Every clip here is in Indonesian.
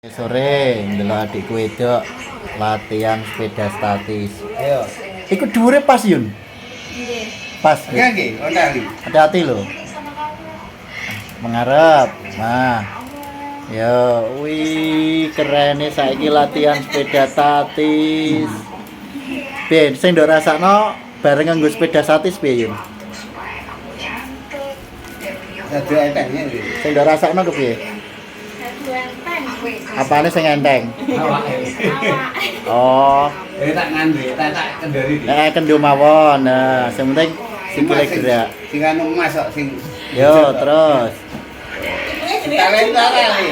Sore ndelok adikku wedok latihan sepeda statis. Ayo. Iku dhuwure pas Yun. Nggih. Pas. Nggih, ondali. Hati-hati lho. Mengarep. Nah. Yo, wih kerene saiki latihan sepeda statis. Ben sing ndok rasakno bareng nganggo sepeda statis piye Yun? Dadi entengnya iki. Sing ndok rasakno kepiye? Satu enteng. Apane sing enteng? Awake. Oh, Tak ngandhe, tak kendari iki. kendo mawon. Nah, sing penting sikile gerak. Sing anu masuk sing Yo, terus. talenta kali.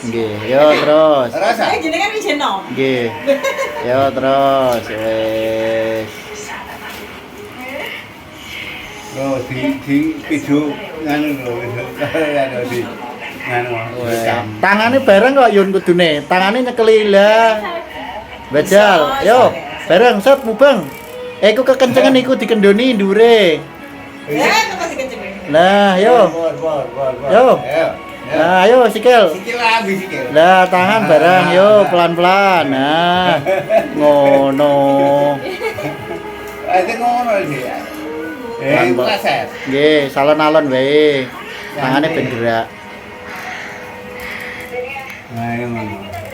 Nggih, yo terus. Rasa. Jenengan wis enom. Nggih. Yo terus wis. Oh, di video nganu lho, anu di nganu. Tangane bareng kok Yun kudune. Tangane nyekeli lah. Bajal. Yo, bareng set mubeng. Iku kekencengan iku dikendoni ndure. Apa sih kenceng? Lah, yo. Yo. Ayo. Nah, ayo sikil. Sikil lagi sikil. Lah, tangan bareng yo pelan-pelan. Nah. Ngono. Itu ngono iki. Proses. Nggih, salon-alon wae. Tangane ben gerak. Nah, ngono.